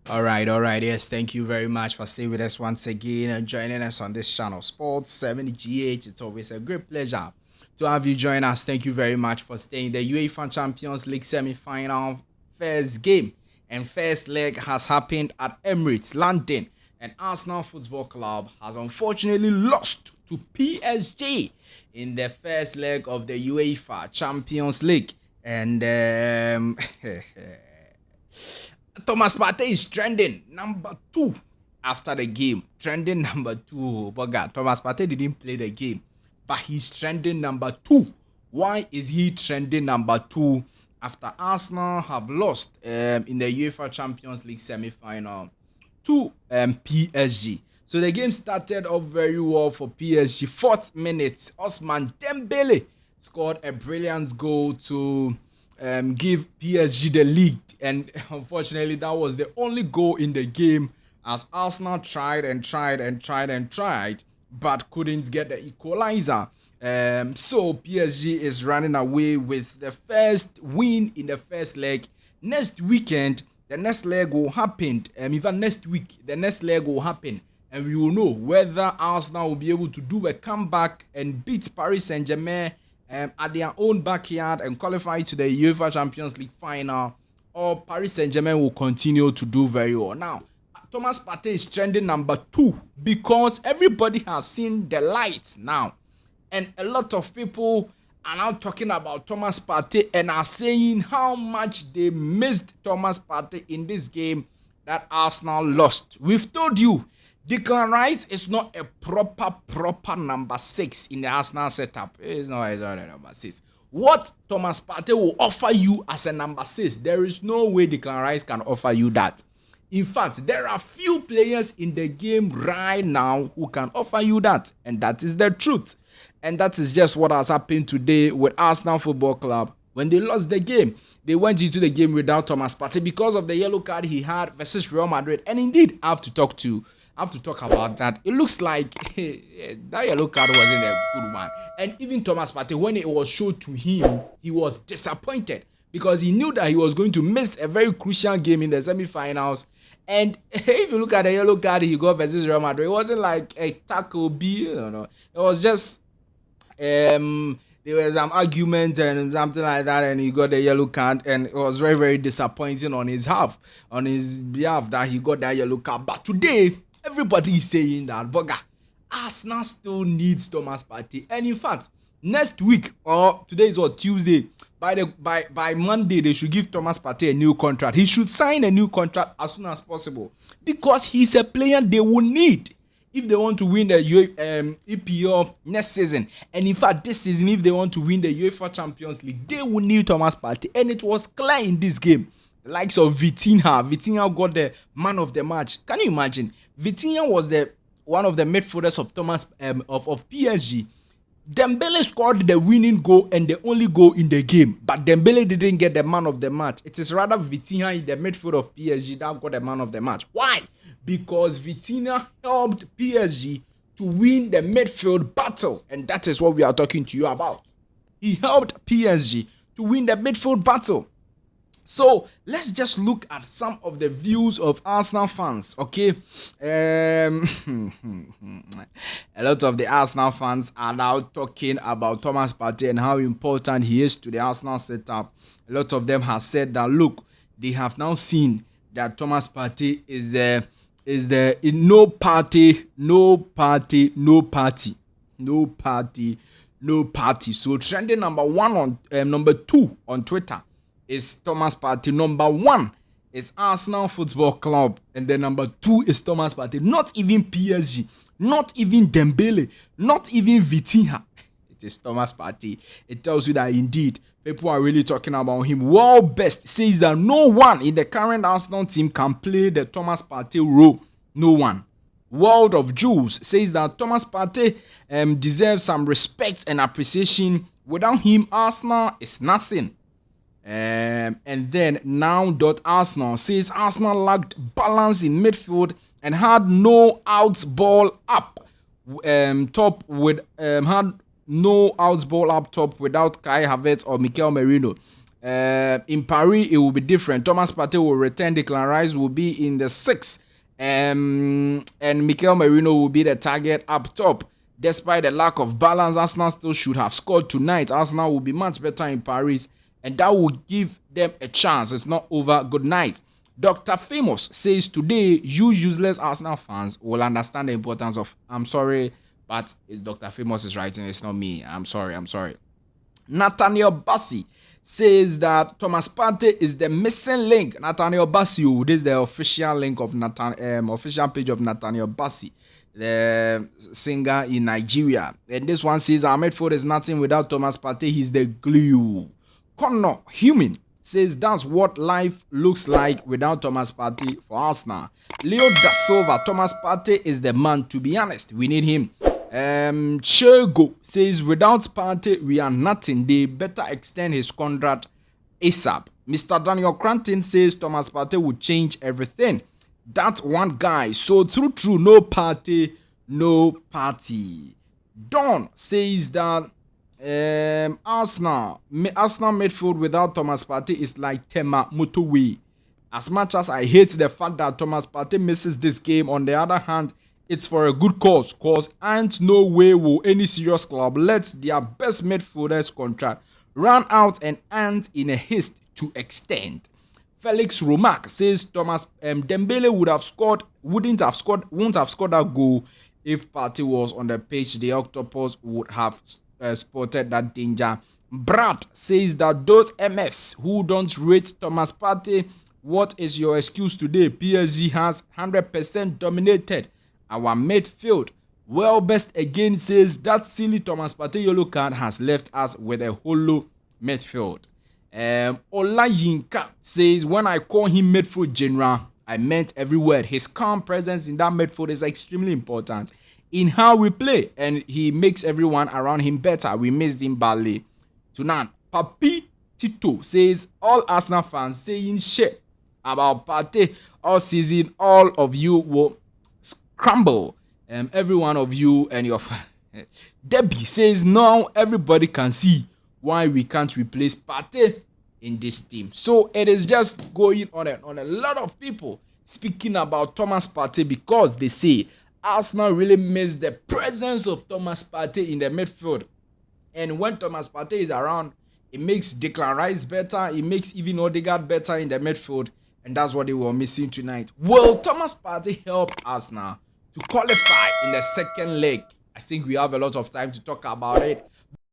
All right, yes, thank you very much for staying with us once again and joining us on this channel, Sports 70GH. It's always a great pleasure to have you join us. Thank you very much for staying. The UEFA Champions League semi-final first game and first leg has happened at Emirates, London, and Arsenal Football Club has unfortunately lost to PSG in the first leg of the UEFA Champions League. And Thomas Partey is trending number 2 after the game. Trending number 2. But God, Thomas Partey didn't play the game, but he's trending number 2. Why is he trending number 2 after Arsenal have lost in the UEFA Champions League semi-final to PSG? So the game started off very well for PSG. 4th minute, Ousmane Dembele scored a brilliant goal to give PSG the lead, and unfortunately that was the only goal in the game as Arsenal tried but couldn't get the equalizer. So PSG is running away with the first win in the first leg. Next weekend the next leg will happen, even next week the next leg will happen, and we will know whether Arsenal will be able to do a comeback and beat Paris Saint-Germain at their own backyard and qualify to the UEFA Champions League final, or Paris Saint-Germain will continue to do very well. Now, Thomas Partey is trending number 2 because everybody has seen the light now, and a lot of people are now talking about Thomas Partey and are saying how much they missed Thomas Partey in this game that Arsenal lost. We've told you Declan Rice is not a proper number 6 in the Arsenal setup. It's not a number 6. What Thomas Partey will offer you as a number 6, there is no way Declan Rice can offer you that. In fact, there are few players in the game right now who can offer you that, and that is the truth. And that is just what has happened today with Arsenal Football Club. When they lost the game, they went into the game without Thomas Partey because of the yellow card he had versus Real Madrid. And indeed, I have to talk about that. It looks like that yellow card wasn't a good one. And even Thomas Partey, when it was shown to him, he was disappointed because he knew that he was going to miss a very crucial game in the semi-finals. And if you look at the yellow card he got versus Real Madrid, it wasn't like a tackle B. It was just there was some argument and something like that, and he got the yellow card, and it was very, very disappointing on his behalf that he got that yellow card. But today, everybody is saying that Boga, Arsenal still needs Thomas Partey, and in fact, next week or today is what, Tuesday. By Monday, they should give Thomas Partey a new contract. He should sign a new contract as soon as possible because he's a player they will need if they want to win the EPL next season. And in fact, this season, if they want to win the UEFA Champions League, they will need Thomas Partey. And it was clear in this game. The likes of Vitinha got the man of the match. Can you imagine? Vitinha was one of the midfielders of of PSG. Dembele scored the winning goal and the only goal in the game, but Dembele didn't get the man of the match. It is rather Vitinha in the midfield of PSG that got the man of the match. Why? Because Vitinha helped PSG to win the midfield battle, and that is what we are talking to you about. He helped PSG to win the midfield battle. So let's just look at some of the views of Arsenal fans, okay? A lot of the Arsenal fans are now talking about Thomas Partey and how important he is to the Arsenal setup. A lot of them have said that, look, they have now seen that Thomas Partey is no party. So trending number 2 on Twitter is Thomas Partey. Number 1 is Arsenal Football Club, and then number 2 is Thomas Partey. Not even PSG, not even Dembele, not even Vitinha. It is Thomas Partey. It tells you that indeed people are really talking about him. World Best says that no one in the current Arsenal team can play the Thomas Partey role. No one. World of Jules says that Thomas Partey deserves some respect and appreciation. Without him, Arsenal is nothing. And then now.Arsenal says Arsenal lacked balance in midfield and had no outs ball up top without Kai Havertz or Mikel Merino. In Paris, it will be different. Thomas Partey will return. Declan Rice will be in the 6th. And Mikel Merino will be the target up top. Despite the lack of balance, Arsenal still should have scored tonight. Arsenal will be much better in Paris, and that will give them a chance. It's not over. Good night. Dr. Famous says today, you useless Arsenal fans will understand the importance of... I'm sorry, but Dr. Famous is writing. It's not me. I'm sorry. Nathaniel Bassi says that Thomas Partey is the missing link. Nathaniel Bassi, this is the official link of official page of Nathaniel Bassi, the singer in Nigeria. And this one says our midfield is nothing without Thomas Partey. He's the glue. Connor Human says that's what life looks like without Thomas Partey for Arsenal. Leo Da Silva, Thomas Partey is the man. To be honest, we need him. Chego says without Partey we are nothing. They better extend his contract ASAP. Mr. Daniel Cranton says Thomas Partey will change everything. That's one guy. So true, no Partey, no party. Don says that Arsenal midfield without Thomas Partey is like Tema Motorway. As much as I hate the fact that Thomas Partey misses this game, on the other hand, it's for a good cause. Cause ain't no way will any serious club let their best midfielders contract run out and end in a haste to extend. Felix Romac says Thomas Dembele won't have scored that goal if Partey was on the pitch. The Octopus would have spotted that danger. Brad says that those MFs who don't rate Thomas Partey, what is your excuse today? PSG has 100% dominated our midfield. Well, best again says that silly Thomas Partey yellow card has left us with a hollow midfield. Olayinka says when I call him midfield general, I meant every word. His calm presence in that midfield is extremely important in how we play, and he makes everyone around him better. We missed him badly tonight. Papi Tito says all Arsenal fans saying shit about Partey all season. All of you will scramble. Every one of you and your Debbie says now everybody can see why we can't replace Partey in this team. So it is just going on and on. A lot of people speaking about Thomas Partey because they say Arsenal really miss the presence of Thomas Partey in the midfield. And when Thomas Partey is around, it makes Declan Rice better. It makes even Odegaard better in the midfield. And that's what they were missing tonight. Will Thomas Partey help Arsenal to qualify in the second leg? I think we have a lot of time to talk about it.